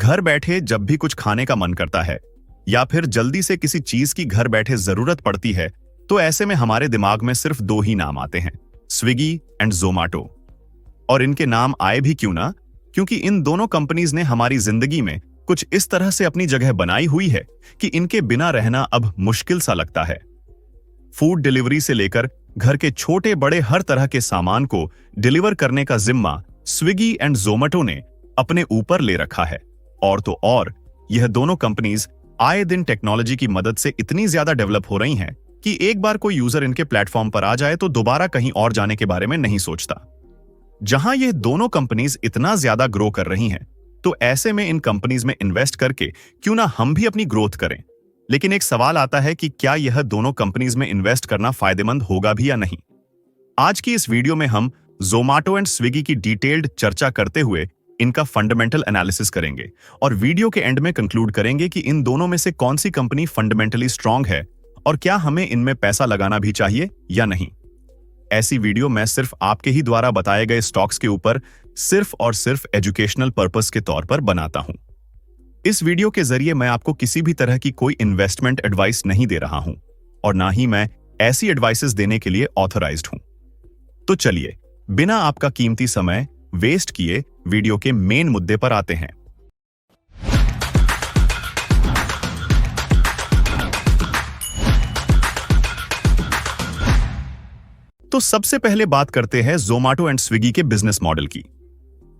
घर बैठे जब भी कुछ खाने का मन करता है या फिर जल्दी से किसी चीज की घर बैठे जरूरत पड़ती है, तो ऐसे में हमारे दिमाग में सिर्फ दो ही नाम आते हैं, स्विगी एंड जोमाटो। और इनके नाम आए भी क्यों ना, क्योंकि इन दोनों कंपनीज ने हमारी जिंदगी में कुछ इस तरह से अपनी जगह बनाई हुई है कि इनके बिना रहना अब मुश्किल सा लगता है। फूड डिलीवरी से लेकर घर के छोटे बड़े हर तरह के सामान को डिलीवर करने का जिम्मा स्विगी एंड जोमाटो ने अपने ऊपर ले रखा है। और तो और यह दोनों कंपनीज आए दिन टेक्नोलॉजी की मदद से इतनी ज्यादा डेवलप हो रही हैं कि एक बार कोई यूजर इनके प्लेटफॉर्म पर आ जाए तो दोबारा कहीं और जाने के बारे में नहीं सोचता। जहां ये दोनों कंपनीज इतना ज्यादा ग्रो कर रही हैं, तो ऐसे में इन कंपनीज में इन्वेस्ट करके क्यों ना हम भी अपनी ग्रोथ करें। लेकिन एक सवाल आता है कि क्या यह दोनों कंपनीज में इन्वेस्ट करना फायदेमंद होगा भी या नहीं। आज की इस वीडियो में हम जोमाटो एंड स्विगी की डिटेल्ड चर्चा करते हुए इनका फंडामेंटल एनालिसिस करेंगे और वीडियो के एंड में कंक्लूड करेंगे कि इन दोनों में से कौन सी कंपनी फंडामेंटली स्ट्रांग है और क्या हमें इनमें पैसा लगाना भी चाहिए या नहीं। ऐसी वीडियो मैं सिर्फ आपके ही द्वारा बताए गए स्टॉक्स के ऊपर सिर्फ और सिर्फ एजुकेशनल पर्पस के तौर पर बनाता हूं। इस वीडियो के जरिए मैं आपको किसी भी तरह की कोई इन्वेस्टमेंट एडवाइस नहीं दे रहा हूं और ना ही मैं ऐसी एडवाइसेस देने के लिए ऑथराइज्ड हूं। तो चलिए बिना आपका कीमती समय वेस्ट किए वीडियो के मेन मुद्दे पर आते हैं। तो सबसे पहले बात करते हैं जोमाटो एंड स्विगी के बिजनेस मॉडल की।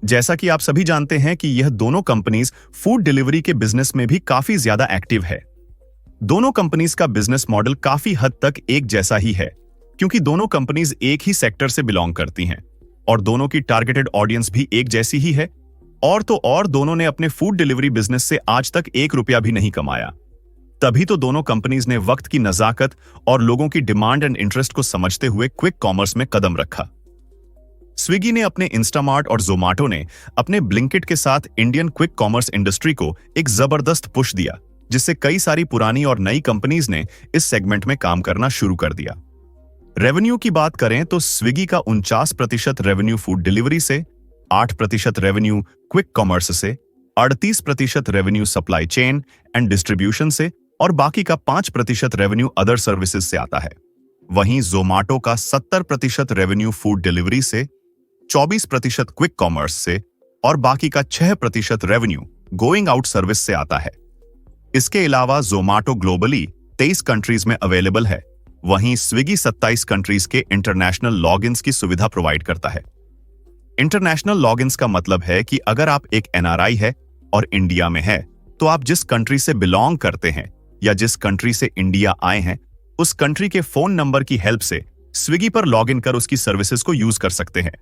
जैसा कि आप सभी जानते हैं कि यह दोनों कंपनीज फूड डिलीवरी के बिजनेस में भी काफी ज्यादा एक्टिव है। दोनों कंपनीज का बिजनेस मॉडल काफी हद तक एक जैसा ही है, क्योंकि दोनों कंपनीज एक ही सेक्टर से बिलोंग करती हैं और दोनों की टारगेटेड ऑडियंस भी एक जैसी ही है। और तो और दोनों ने अपने फूड डिलीवरी बिजनेस से आज तक 1 रुपया भी नहीं कमाया। तभी तो दोनों कंपनीज ने वक्त की नजाकत और लोगों की डिमांड एंड इंटरेस्ट को समझते हुए क्विक कॉमर्स में कदम रखा। स्विगी ने अपने इंस्टामार्ट और जोमाटो ने अपने ब्लिंकिट के साथ इंडियन क्विक कॉमर्स इंडस्ट्री को एक जबरदस्त पुश दिया, जिससे कई सारी पुरानी और नई कंपनीज ने इस सेगमेंट में काम करना शुरू कर दिया। रेवेन्यू की बात करें तो स्विगी का 49% रेवेन्यू फूड डिलीवरी से, 8% रेवेन्यू क्विक कॉमर्स से, 38% revenue supply chain and distribution से और बाकी का 5% रेवेन्यू अदर सर्विसेज से आता है। वहीं जोमाटो का 70% रेवेन्यू फूड डिलीवरी से, 24% क्विक कॉमर्स से और बाकी का 6% रेवेन्यू गोइंग आउट सर्विस से आता है। इसके अलावा जोमाटो ग्लोबली 23 कंट्रीज में अवेलेबल है, वहीं स्विगी 27 कंट्रीज के इंटरनेशनल लॉगिन्स की सुविधा प्रोवाइड करता है। इंटरनेशनल लॉगिन्स का मतलब है कि अगर आप एक एनआरआई है और इंडिया में है, तो आप जिस कंट्री से बिलोंग करते हैं या जिस कंट्री से इंडिया आए हैं, उस कंट्री के फोन नंबर की हेल्प से स्विगी पर लॉग इन कर उसकी सर्विसेज को यूज कर सकते हैं।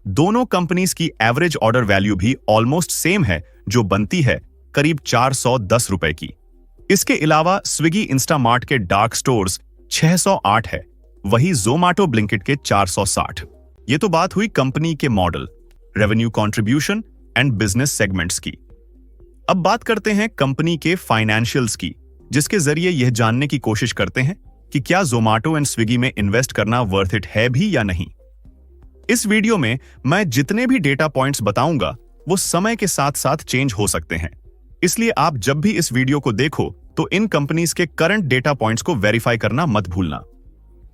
दोनों कंपनीज की एवरेज ऑर्डर वैल्यू भी ऑलमोस्ट सेम है, जो बनती है करीब 410 रुपए की। इसके अलावा स्विगी इंस्टामार्ट के डार्क स्टोर्स 608 है, वही जोमाटो ब्लिंकिट के 460। ये तो बात हुई कंपनी के model, revenue contribution and business segments की। अब बात करते हैं कंपनी के फाइनेंशियल्स की, जिसके जरिए यह जानने की कोशिश करते हैं कि क्या जोमाटो एंड स्विगी में इन्वेस्ट करना वर्थ इट है भी या नहीं। इस वीडियो में मैं जितने भी डेटा पॉइंट्स बताऊंगा वो समय के साथ साथ चेंज हो सकते हैं, इसलिए आप जब भी इस वीडियो को देखो तो इन कंपनीज के करंट डेटा पॉइंट्स को वेरीफाई करना मत भूलना।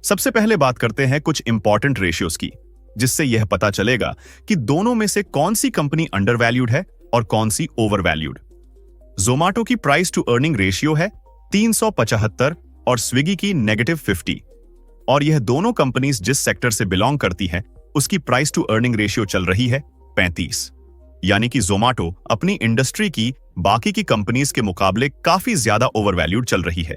सबसे पहले बात करते हैं कुछ इंपॉर्टेंट रेशियोज की, जिससे यह पता चलेगा कि दोनों में से कौन सी कंपनी अंडर वैल्यूड है और कौन सी ओवर वैल्यूड। जोमाटो की प्राइस टू अर्निंग रेशियो है 375 और स्विगी की -50, और यह दोनों कंपनीज जिस सेक्टर से बिलोंग करती हैं उसकी प्राइस टू अर्निंग रेशियो चल रही है 35। यानी कि जोमाटो अपनी इंडस्ट्री की बाकी की कंपनीज के मुकाबले काफी ज्यादा ओवरवैल्यूड चल रही है।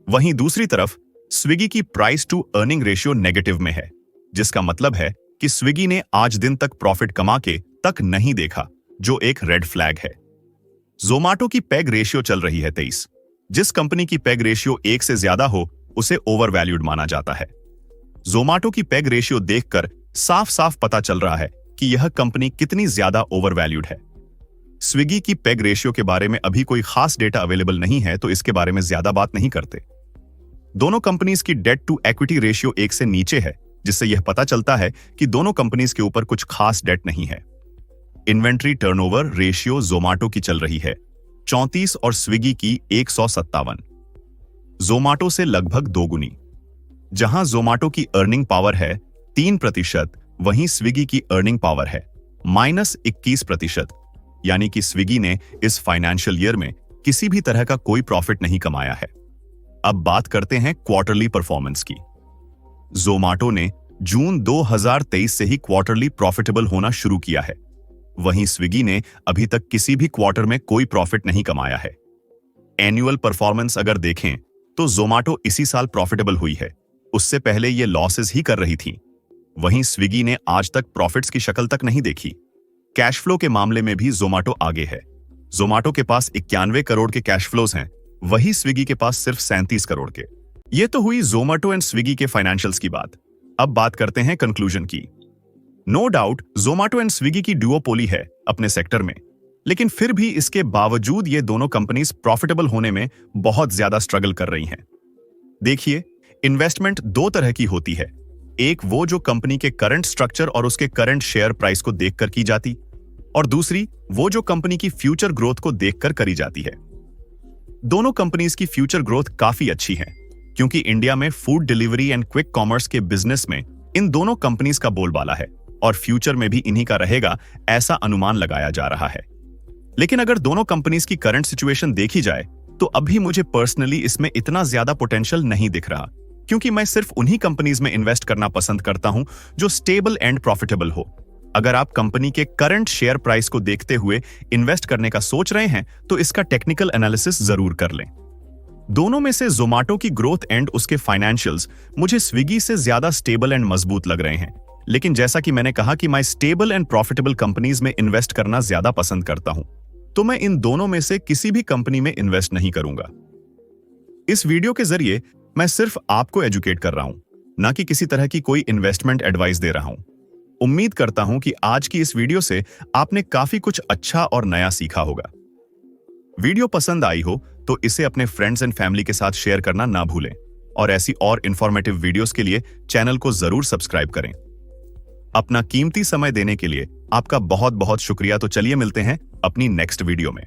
वहीं दूसरी तरफ स्विगी की price to earning ratio negative में है, जिसका मतलब है कि स्विगी ने आज दिन तक प्रॉफिट कमा के तक नहीं देखा, जो एक रेड फ्लैग है। जोमाटो की पेग रेशियो चल रही है 23। जिस कंपनी की पेग रेशियो 1 से ज्यादा हो उसे ओवरवैल्यूड माना जाता है। जोमाटो की पेग रेशियो देखकर साफ साफ पता चल रहा है कि यह कंपनी कितनी ज्यादा ओवरवैल्यूड है। स्विगी की पेग रेशियो के बारे में अभी कोई खास डेटा अवेलेबल नहीं है, तो इसके बारे में ज्यादा बात नहीं करते। दोनों कंपनीज की डेट टू इक्विटी रेशियो 1 से नीचे है, जिससे यह पता चलता है कि दोनों कंपनीज के ऊपर कुछ खास डेट नहीं है। इन्वेंट्री टर्नओवर रेशियो जोमाटो की चल रही है 34 और स्विगी की 157। जोमाटो से लगभग दोगुनी। जहां जोमाटो की अर्निंग पावर है 3%, वहीं स्विगी की अर्निंग पावर है -21%। यानी कि स्विगी ने इस फाइनेंशियल ईयर में किसी भी तरह का कोई प्रॉफिट नहीं कमाया है। अब बात करते हैं क्वार्टरली परफॉर्मेंस की। जोमाटो ने जून 2023 से ही क्वार्टरली प्रॉफिटेबल होना शुरू किया है, वहीं स्विगी ने अभी तक किसी भी क्वार्टर में कोई प्रॉफिट नहीं कमाया है। एनुअल परफॉर्मेंस अगर देखें तो जोमाटो इसी साल प्रॉफिटेबल हुई है, उससे पहले ये लॉसेस ही कर रही थी। वहीं स्विगी ने आज तक प्रॉफिट्स की शक्ल तक नहीं देखी। कैश फ्लो के मामले में भी जोमाटो आगे है। जोमाटो के पास 91 करोड़ के कैश फ्लोज हैं, वहीं स्विगी के पास सिर्फ 37 करोड़ के। ये तो हुई जोमाटो एंड स्विगी के फाइनेंशियल्स की बात। अब बात करते हैं कंक्लूजन की। No doubt Zomato and Swiggy की डुओपोली है अपने सेक्टर में, लेकिन फिर भी इसके बावजूद ये दोनों कंपनीज प्रॉफिटेबल होने में बहुत ज्यादा स्ट्रगल कर रही हैं। देखिए, इन्वेस्टमेंट दो तरह की होती है। एक वो जो कंपनी के करंट स्ट्रक्चर और उसके करंट शेयर प्राइस को देखकर की जाती, और दूसरी वो जो कंपनी की फ्यूचर ग्रोथ को देखकर करी जाती है। दोनों कंपनीज की फ्यूचर ग्रोथ काफी अच्छी है, क्योंकि इंडिया में food delivery and quick commerce के बिजनेस में इन दोनों कंपनीज का बोलबाला है और फ्यूचर में भी इन्हीं का रहेगा, ऐसा अनुमान लगाया जा रहा है। लेकिन अगर दोनों कंपनीज की करंट सिचुएशन देखी जाए तो अभी मुझे पर्सनली इसमें इतना ज्यादा पोटेंशियल नहीं दिख रहा, क्योंकि मैं सिर्फ उन्हीं कंपनीज में इन्वेस्ट करना पसंद करता हूं जो स्टेबल एंड प्रॉफिटेबल हो। अगर आप कंपनी के करंट शेयर प्राइस को देखते हुए इन्वेस्ट करने का सोच रहे हैं तो इसका टेक्निकल एनालिसिस जरूर कर लें। दोनों में से जोमाटो की ग्रोथ एंड उसके फाइनेंशियल्स मुझे स्विगी से ज्यादा स्टेबल एंड मजबूत लग रहे हैं, लेकिन जैसा कि मैंने कहा कि मैं स्टेबल एंड प्रॉफिटेबल कंपनीज में इन्वेस्ट करना ज्यादा पसंद करता हूं, तो मैं इन दोनों में से किसी भी कंपनी में इन्वेस्ट नहीं करूंगा। इस वीडियो के जरिए मैं सिर्फ आपको एजुकेट कर रहा हूं, ना कि किसी तरह की कोई इन्वेस्टमेंट एडवाइस दे रहा हूं। उम्मीद करता हूं कि आज की इस वीडियो से आपने काफी कुछ अच्छा और नया सीखा होगा। वीडियो पसंद आई हो तो इसे अपने फ्रेंड्स एंड फैमिली के साथ शेयर करना ना भूलें, और ऐसी और इंफॉर्मेटिव वीडियोस के लिए चैनल को जरूर सब्सक्राइब करें। अपना कीमती समय देने के लिए आपका बहुत बहुत शुक्रिया। तो चलिए मिलते हैं अपनी नेक्स्ट वीडियो में।